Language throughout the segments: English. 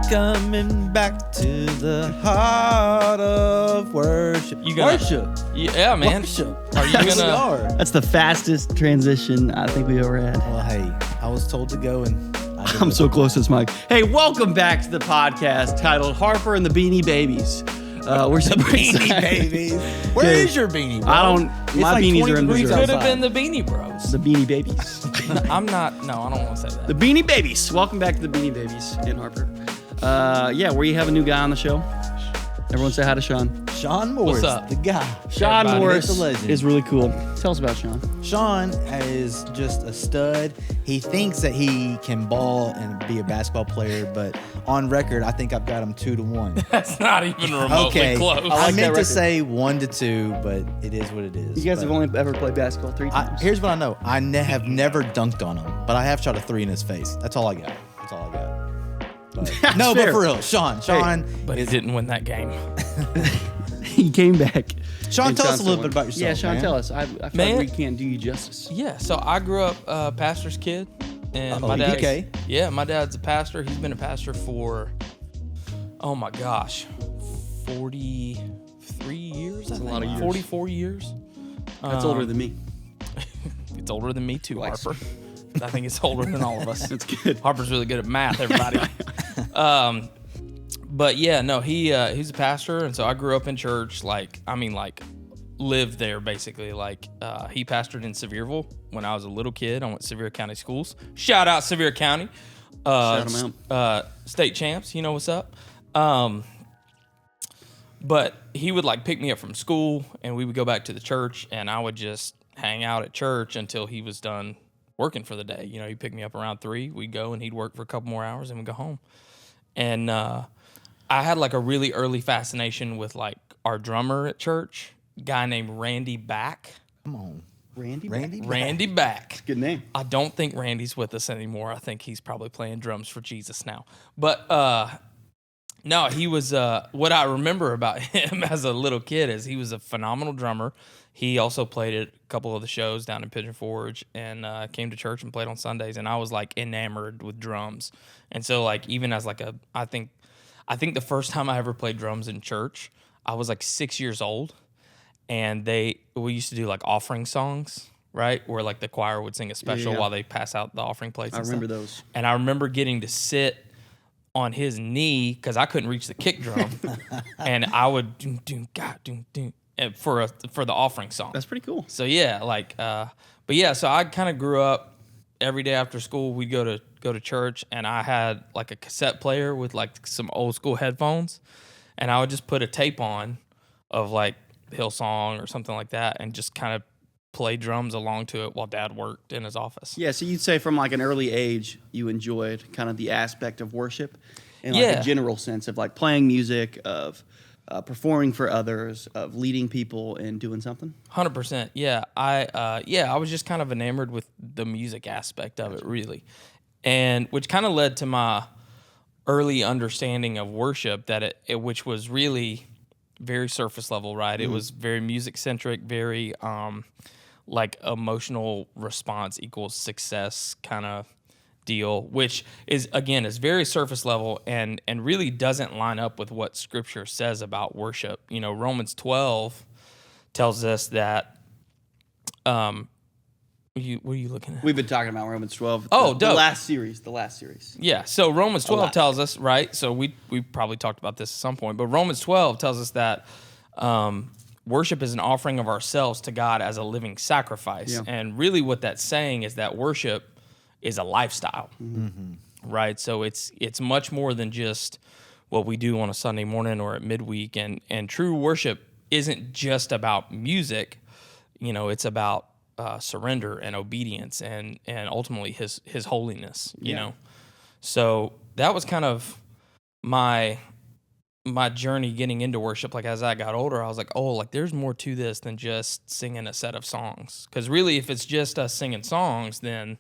coming back to the heart of worship. Worship. Yeah, man. Worship. Are you Yes, we gonna? are. That's the fastest transition I think we ever had. Well, hey, I was told to go and I'm so close to this mic. Hey, welcome back to the podcast titled Harper and the Beanie Babies. We're super Beanie excited. Babies. Where is your beanie, bro? I don't. It's My like beanies 20 are in degrees Missouri. Could have outside. been the Beanie Bros. The Beanie Babies. I'm not. No, I don't want to say that. The Beanie Babies. Welcome back to the Beanie Babies in Harper. Yeah, we have a new guy on the show. Everyone say hi to Sean. Sean Morris, up? the guy. Sean Everybody. Morris The legend. is really cool. Tell us about Sean. Sean is just a stud. He thinks that he can ball and be a basketball player, but on record, I think I've got him 2-1. That's not even remotely Okay, close. I like that meant to record. say 1-2, but it is what it is. You guys But have only ever played basketball 3 times. Here's what I know. I have never dunked on him, but I have shot a 3 in his face. That's all I got. That's all I got. But, no, fair. but for real, Sean But he is. didn't win that game. He came back. Sean, And tell us a still little won. bit about yourself. Yeah, Sean, man. tell us. I feel Man. like we can't do you justice. Yeah. So I grew up pastor's kid, and Uh-oh, my dad's DK. yeah, my dad's a pastor. He's been a pastor for, oh my gosh, 43 years. That's a lot of years. 44 years. That's older than me. It's older than me too, Twice. Harper. I think it's older than all of us. That's good. Harper's really good at math, everybody. But yeah, no, he's a pastor, and so I grew up in church. Like, lived there basically. Like, he pastored in Sevierville when I was a little kid. I went to Sevier County schools. Shout out Sevier County. Shout 'em State champs, you know what's up. But he would like pick me up from school, and we would go back to the church, and I would just hang out at church until he was done working for the day. You know, he'd pick me up around 3. We'd go, and he'd work for a couple more hours, and we'd go home. And I had like a really early fascination with like our drummer at church, a guy named Randy Back. Come on. Randy? Randy Back. Good name. I don't think Randy's with us anymore. I think he's probably playing drums for Jesus now. But no, he was what I remember about him as a little kid is he was a phenomenal drummer. He also played at a couple of the shows down in Pigeon Forge and came to church and played on Sundays. And I was like enamored with drums. And so like even as like I think the first time I ever played drums in church, I was like 6 years old. And we used to do like offering songs, right? Where like the choir would sing a special Yeah. while they pass out the offering plates. I and remember stuff. those. And I remember getting to sit on his knee because I couldn't reach the kick drum, and I would doom doom God doom doom for the offering song. That's pretty cool. So yeah, like, but yeah, so I kind of grew up. Every day after school, we'd go to church, and I had like a cassette player with like some old school headphones, and I would just put a tape on of like Hillsong or something like that, and just kind of play drums along to it while Dad worked in his office. Yeah, so you'd say from like an early age, you enjoyed kind of the aspect of worship in like Yeah. a general sense of like playing music, of performing for others, of leading people and doing something. 100%. Yeah. I was just kind of enamored with the music aspect of it, really. And which kind of led to my early understanding of worship that which was really very surface level, right? It was very music centric, very like emotional response equals success kind of deal, which is very surface level and really doesn't line up with what Scripture says about worship. You know, Romans 12 tells us that. What are you looking at? We've been talking about Romans 12. Oh, the dope. last series. Yeah, so Romans 12 lot. tells us, right? So we probably talked about this at some point, but Romans 12 tells us that worship is an offering of ourselves to God as a living sacrifice. Yeah. And really what that's saying is that worship is a lifestyle, right? So it's much more than just what we do on a Sunday morning or at midweek. And true worship isn't just about music. You know, it's about surrender and obedience and ultimately his holiness, you know. So that was kind of my journey getting into worship. Like as I got older, I was like, oh, like there's more to this than just singing a set of songs. Because really, if it's just us singing songs, then,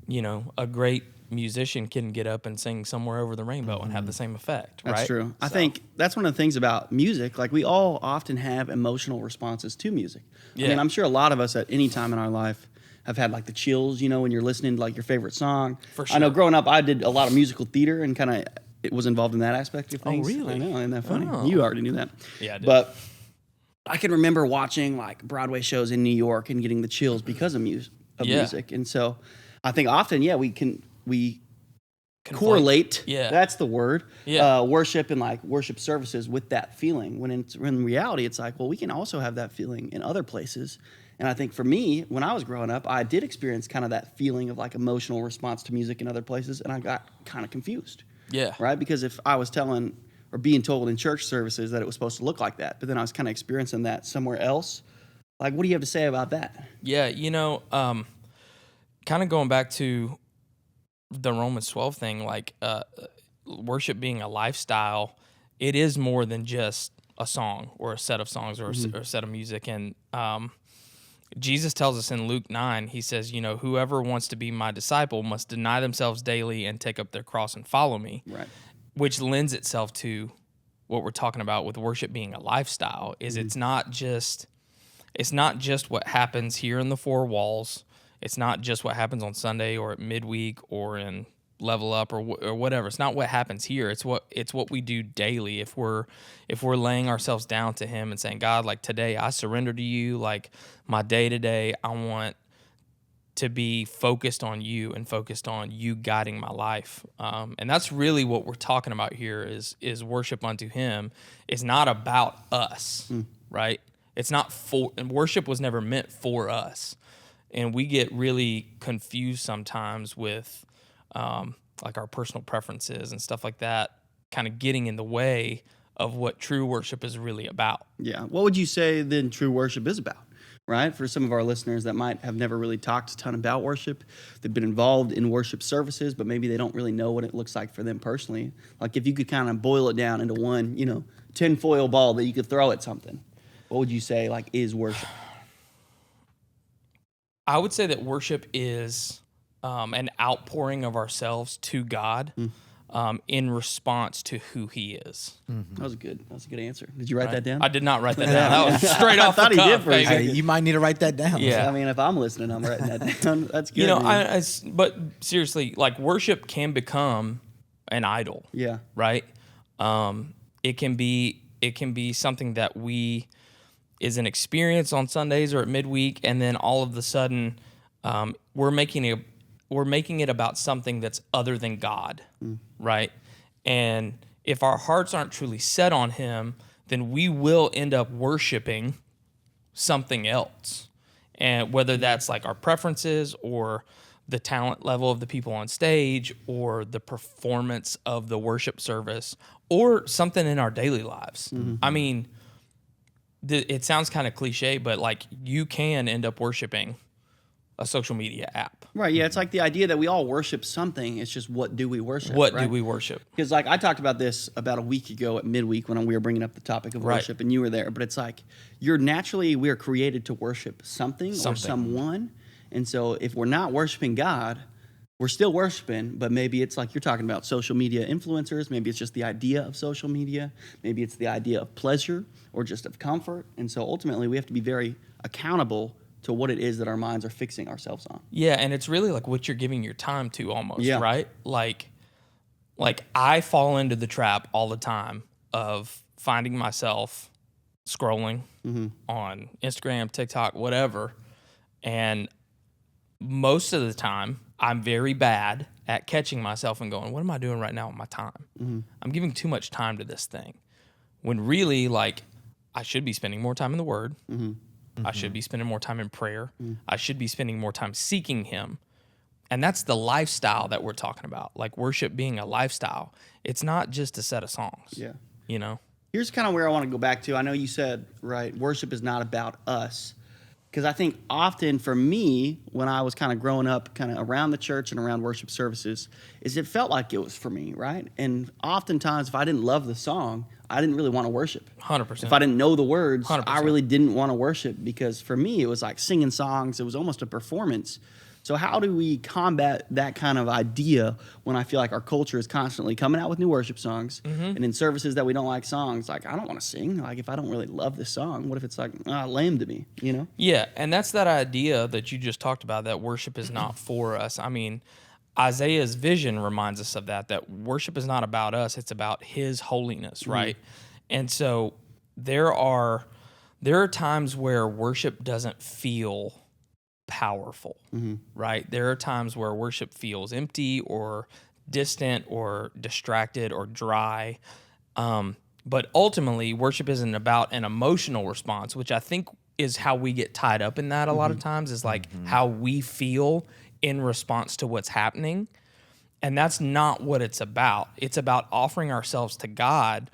you know, a great musician can get up and sing Somewhere Over the Rainbow and have the same effect, right? That's true. I So- think that's one of the things about music. Like we all often have emotional responses to music. I Yeah. mean, I'm sure a lot of us at any time in our life have had like the chills, you know, when you're listening to like your favorite song. For I know sure. growing up, I did a lot of musical theater and kind of it was involved in that aspect of things. really? I know, isn't that funny? Oh. You already knew that. Yeah, I did. But I can remember watching like Broadway shows in New York and getting the chills because of music. And so I think often, we correlate. Yeah. That's the word. Yeah. Worship and like worship services with that feeling. When in reality, it's like, well, we can also have that feeling in other places. And I think for me, when I was growing up, I did experience kind of that feeling of like emotional response to music in other places, and I got kind of confused. Yeah. Right? Because if I was telling or being told in church services that it was supposed to look like that, but then I was kind of experiencing that somewhere else, like, what do you have to say about that? Yeah, kind of going back to the Romans 12 thing, like worship being a lifestyle, it is more than just a song or a set of songs or a set of music. And Jesus tells us in Luke 9, he says, whoever wants to be my disciple must deny themselves daily and take up their cross and follow me. Right. Which lends itself to what we're talking about with worship being a lifestyle. Is it's not just what happens here in the four walls. It's not just what happens on Sunday or at midweek or in Level Up or whatever. It's not what happens here. It's what we do daily. If we're laying ourselves down to Him and saying, God, like today I surrender to you. Like my day to day, I want to be focused on you and focused on you guiding my life. And that's really what we're talking about here is worship unto Him. It's not about us, right? It's not and worship was never meant for us. And we get really confused sometimes with like our personal preferences and stuff like that, kind of getting in the way of what true worship is really about. Yeah. What would you say then true worship is about? Right? For some of our listeners that might have never really talked a ton about worship, they've been involved in worship services, but maybe they don't really know what it looks like for them personally. Like if you could kind of boil it down into one, tinfoil ball that you could throw at something, what would you say like is worship? I would say that worship is an outpouring of ourselves to God in response to who He is. That was a good answer. Did you write that down? I did not write that down. That was straight off thought the he cuff, did for a baby. second. Hey, you might need to write that down. Yeah. I mean, if I'm listening, I'm writing that down. That's good. But seriously, like worship can become an idol. Yeah. Right. It can be something that is an experience on Sundays or at midweek, and then all of a sudden, we're making it about something that's other than God, right? And if our hearts aren't truly set on Him, then we will end up worshiping something else. And whether that's like our preferences or the talent level of the people on stage or the performance of the worship service or something in our daily lives. I mean, it sounds kind of cliche, but like you can end up worshiping a social media app. Right, yeah, it's like the idea that we all worship something. It's just what do we worship? What right? do we worship? Because like I talked about this about a week ago at midweek when we were bringing up the topic of worship, and you were there. But it's like we are created to worship something or someone. And so if we're not worshiping God, we're still worshiping, but maybe it's like you're talking about social media influencers. Maybe it's just the idea of social media. Maybe it's the idea of pleasure or just of comfort. And so ultimately we have to be very accountable to what it is that our minds are fixing ourselves on. Yeah, and it's really like what you're giving your time to almost, Yeah. right? Like I fall into the trap all the time of finding myself scrolling on Instagram, TikTok, whatever. And most of the time, I'm very bad at catching myself and going, what am I doing right now with my time? I'm giving too much time to this thing. When really, like, I should be spending more time in the Word. I should be spending more time in prayer. I should be spending more time seeking Him. And that's the lifestyle that we're talking about. Like worship being a lifestyle. It's not just a set of songs. Yeah. Here's kind of where I want to go back to. I know you said, right, worship is not about us. Because I think often for me, when I was kind of growing up, kind of around the church and around worship services, is it felt like it was for me, right? And oftentimes, if I didn't love the song, I didn't really want to worship. 100%. If I didn't know the words, 100%. I really didn't want to worship because for me, it was like singing songs. It was almost a performance. So how do we combat that kind of idea when I feel like our culture is constantly coming out with new worship songs and in services that we don't like songs, like I don't want to sing. Like if I don't really love this song, what if it's like lame to me, Yeah, and that's that idea that you just talked about, that worship is not for us. I mean, Isaiah's vision reminds us of that worship is not about us, it's about his holiness, right? And so there are times where worship doesn't feel powerful, right? There are times where worship feels empty or distant or distracted or dry. But ultimately, worship isn't about an emotional response, which I think is how we get tied up in that a lot of times, is like how we feel in response to what's happening. And that's not what it's about. It's about offering ourselves to God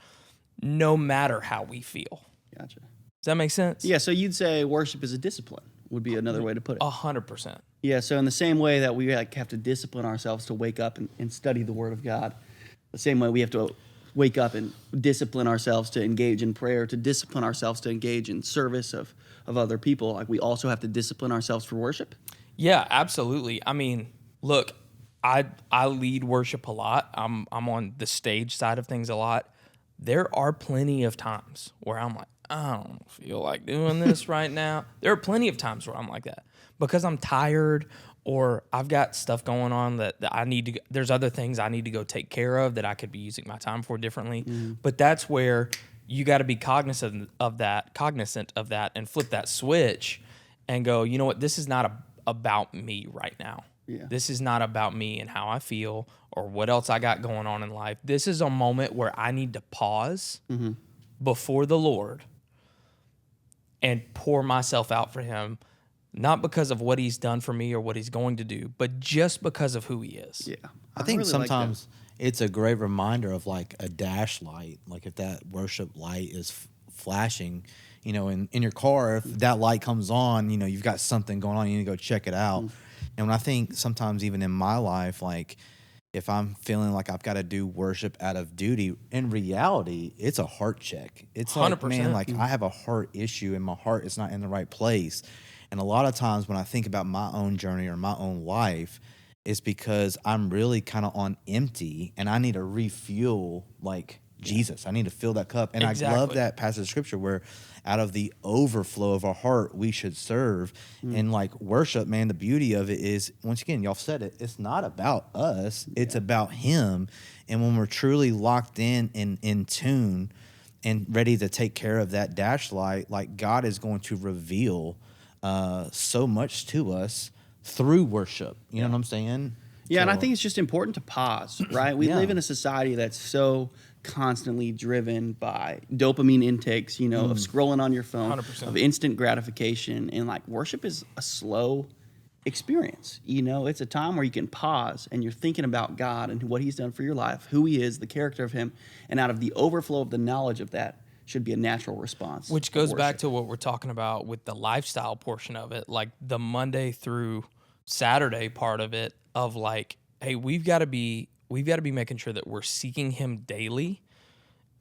no matter how we feel. Gotcha. Does that make sense? Yeah, so you'd say worship is a discipline, would be another way to put it. 100%. Yeah, so in the same way that we have to discipline ourselves to wake up and study the Word of God, the same way we have to wake up and discipline ourselves to engage in prayer, to discipline ourselves to engage in service of other people, like we also have to discipline ourselves for worship. Yeah, absolutely. I mean, look, I lead worship a lot. I'm on the stage side of things a lot. There are plenty of times where I'm like, I don't feel like doing this right now. There are plenty of times where I'm like that because I'm tired or I've got stuff going on that I need to, there's other things I need to go take care of that I could be using my time for differently. But that's where you got to be cognizant of that and flip that switch and go, you know what, this is not about me right now. Yeah. This is not about me and how I feel or what else I got going on in life. This is a moment where I need to pause before the Lord and pour myself out for him, not because of what he's done for me or what he's going to do, but just because of who he is. Yeah. I think really sometimes it's a great reminder of like a dash light. Like if that worship light is flashing, you know, in your car, if that light comes on, you know, you've got something going on, you need to go check it out. And when I think sometimes even in my life, like if I'm feeling like I've got to do worship out of duty, in reality, it's a heart check. It's like, 100%. man, like I have a heart issue and my heart is not in the right place. And a lot of times when I think about my own journey or my own life, it's because I'm really kind of on empty and I need to refuel like Jesus. I need to fill that cup. And Exactly. I love that passage of scripture where out of the overflow of our heart, we should serve. And like worship, man, the beauty of it is, once again, y'all said it, it's not about us. It's about him. And when we're truly locked in tune and ready to take care of that dash light, like God is going to reveal so much to us through worship. You know what I'm saying? Yeah, and I So- think it's just important to pause, right? We Yeah. live in a society that's so constantly driven by dopamine intakes, you know, of scrolling on your phone, 100%. of instant gratification. And like worship is a slow experience. You know, it's a time where you can pause and you're thinking about God and what he's done for your life, who he is, the character of him. And out of the overflow of the knowledge of that should be a natural response. Which of goes back worship. to what we're talking about with the lifestyle portion of it, like the Monday through Saturday part of it, of like, hey, we've got to be making sure that we're seeking him daily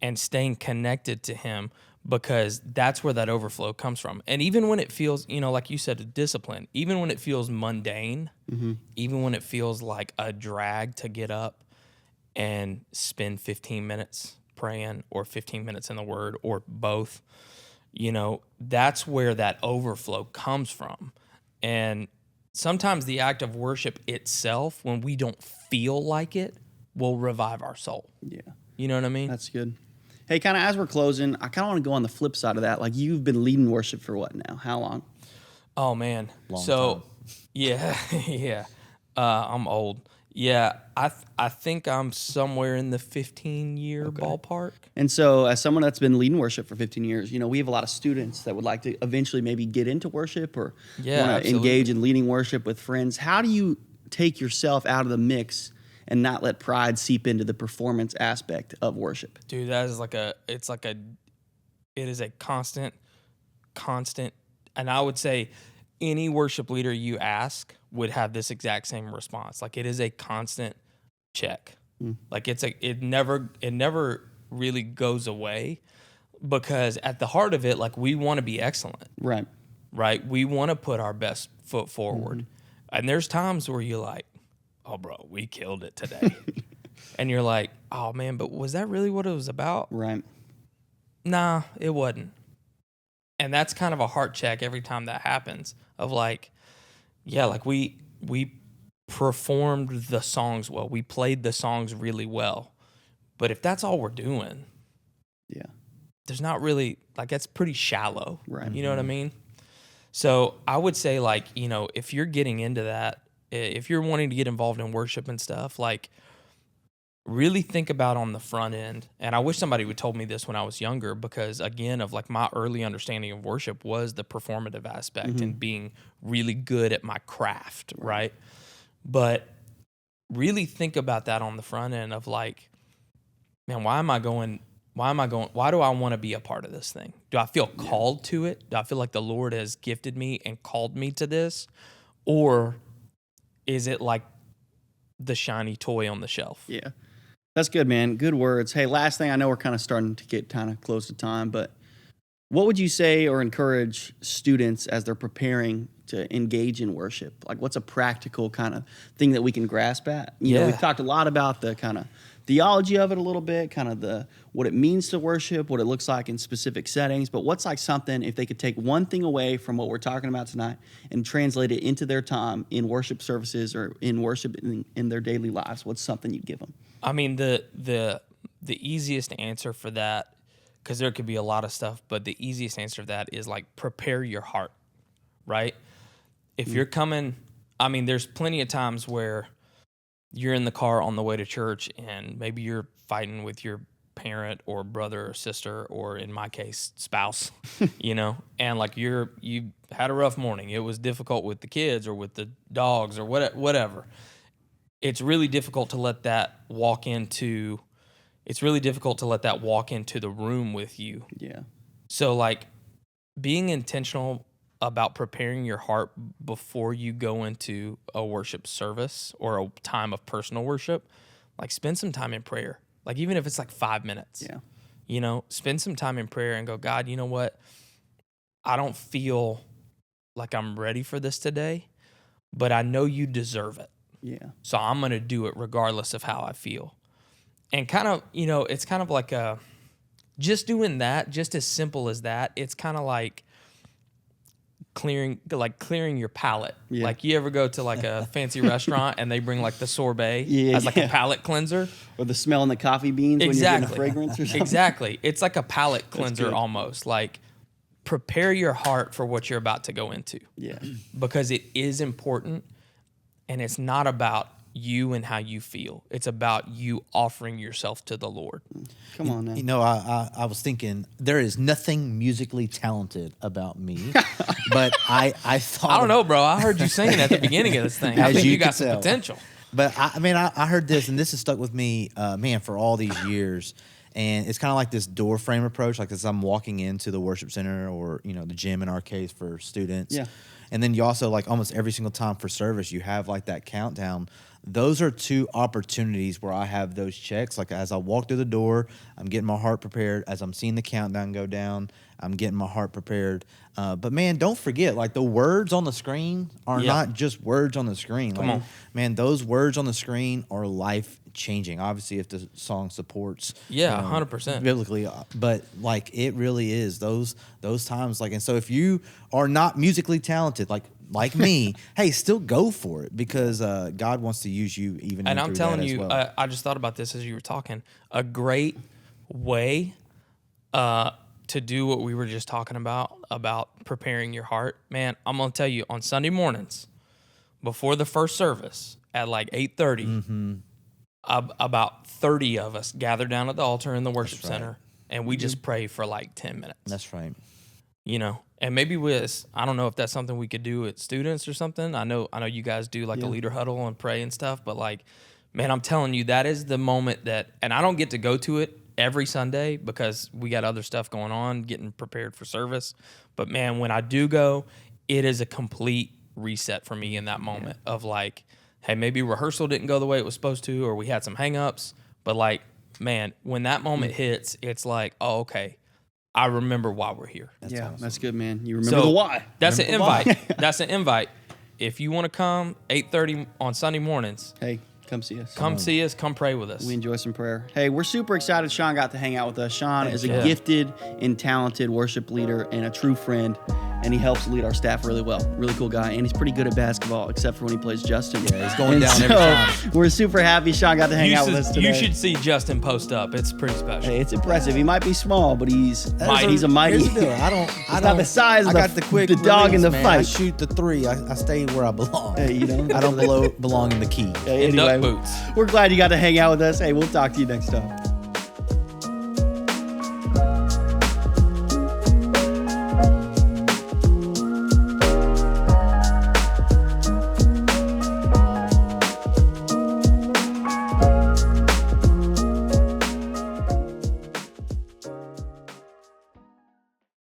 and staying connected to him, because that's where that overflow comes from. And even when it feels, you know, like you said, a discipline, even when it feels mundane, even when it feels like a drag to get up and spend 15 minutes praying or 15 minutes in the Word or both, you know, that's where that overflow comes from. And sometimes the act of worship itself, when we don't feel like it, will revive our soul. Yeah. You know what I mean? That's good. Hey, kind of as we're closing, I kind of want to go on the flip side of that. Like you've been leading worship for what now? How long? Oh man. Long so time. yeah, yeah. I'm old. Yeah, I think I'm somewhere in the 15-year ballpark. And so as someone that's been leading worship for 15 years, you know, we have a lot of students that would like to eventually maybe get into worship or Yeah, want to absolutely. engage in leading worship with friends. How do you take yourself out of the mix and not let pride seep into the performance aspect of worship? Dude, that is it is a constant, and I would say any worship leader you ask would have this exact same response. Like it is a constant check. Like it never really goes away, because at the heart of it, like we want to be excellent, Right. right? We want to put our best foot forward. And there's times where you're like, oh bro, we killed it today. And you're like, oh man, but was that really what it was about? Right. Nah, it wasn't. And that's kind of a heart check every time that happens, of like, yeah, like we performed the songs well. We played the songs really well. But if that's all we're doing, Yeah. there's not really, like, that's pretty shallow. Right. You know what I mean? So I would say, like, you know, if you're getting into that, if you're wanting to get involved in worship and stuff, like, really think about on the front end. And I wish somebody would told me this when I was younger, because again, of like my early understanding of worship was the performative aspect and being really good at my craft, right? But really think about that on the front end of like, man, why do I want to be a part of this thing? Do I feel called to it? Do I feel like the Lord has gifted me and called me to this? Or is it like the shiny toy on the shelf? Yeah. That's good, man. Good words. Hey, last thing, I know we're kind of starting to get kind of close to time, but what would you say or encourage students as they're preparing to engage in worship? Like, what's a practical kind of thing that we can grasp at? You know, we've talked a lot about the kind of theology of it a little bit, kind of what it means to worship, what it looks like in specific settings, but what's like something, if they could take one thing away from what we're talking about tonight and translate it into their time in worship services or in worship in their daily lives, what's something you'd give them? I mean, the easiest answer for that, because there could be a lot of stuff, but the easiest answer to that is like prepare your heart, right? If you're coming, I mean, there's plenty of times where you're in the car on the way to church and maybe you're fighting with your parent or brother or sister, or in my case, spouse, you know, and like you had a rough morning. It was difficult with the kids or with the dogs or whatever. It's really difficult to let that walk into the room with you. Yeah. So like being intentional about preparing your heart before you go into a worship service or a time of personal worship, like spend some time in prayer. Like even if it's like 5 minutes, Yeah. you know, spend some time in prayer and go, God, you know what? I don't feel like I'm ready for this today, but I know you deserve it. Yeah. So I'm going to do it regardless of how I feel. And kind of, you know, it's kind of like just doing that, just as simple as that. It's kind of like clearing your palate. Yeah. Like you ever go to like a fancy restaurant and they bring like the sorbet Yeah, as like a palate cleanser? Or the smell in the coffee beans when you're getting a fragrance or something. Exactly. It's like a palate cleanser good. almost. Like prepare your heart for what you're about to go into. Yeah. Because it is important, and it's not about you and how you feel. It's about you offering yourself to the Lord. Come on now. You know, I was thinking there is nothing musically talented about me, but I thought I don't know, bro. I heard you singing at the beginning of this thing. I As think you you got could some tell. potential. But I heard this, and this has stuck with me, man, for all these years. And it's kind of like this door frame approach, like as I'm walking into the worship center or, you know, the gym in our case for students. Yeah. And then you also, like almost every single time for service, you have like that countdown. Those are two opportunities where I have those checks. Like as I walk through the door, I'm getting my heart prepared. As I'm seeing the countdown go down, I'm getting my heart prepared. But man, don't forget, like the words on the screen are not just words on the screen. Come on. Man, those words on the screen are life changing. Obviously, if the song supports, 100%. biblically, but like it really is those times. Like, and so if you are not musically talented, like me, hey, still go for it, because God wants to use you even. And in I'm through telling that you, as well. I just thought about this as you were talking. A great way to do what we were just talking about preparing your heart. Man, I'm going to tell you, on Sunday mornings, before the first service at like 8:30, about 30 of us gather down at the altar in the worship center, and we just pray for like 10 minutes. That's right. You know, and maybe I don't know if that's something we could do with students or something. I know you guys do like a leader huddle and pray and stuff, but like, man, I'm telling you, that is the moment that, and I don't get to go to it every Sunday because we got other stuff going on, getting prepared for service. But man, when I do go, it is a complete reset for me in that moment of like, hey, maybe rehearsal didn't go the way it was supposed to, or we had some hangups, but like, man, when that moment hits, it's like, oh, okay, I remember why we're here. That's good, man. You remember the why. That's an Remember the invite. why. That's an invite. If you want to come 8:30 on Sunday mornings, Hey, come see us. come see us, come pray with us. We enjoy some prayer. Hey, we're super excited Sean got to hang out with us. Sean is a Yeah. gifted and talented worship leader and a true friend. and he helps lead our staff really well. Really cool guy, and he's pretty good at basketball, except for when he plays Justin. Yeah, he's going down every time. We're super happy Sean got to hang out with us today. You should see Justin post up. It's pretty special. Hey, it's impressive. He might be small, but he's a mighty. Here's the deal. I don't. Not the size of I got the quick the dog release, in the man. fight. I shoot the three. I stay where I belong. Hey, you know, I don't belong in the key. Anyway, duck boots. We're glad you got to hang out with us. Hey, we'll talk to you next time.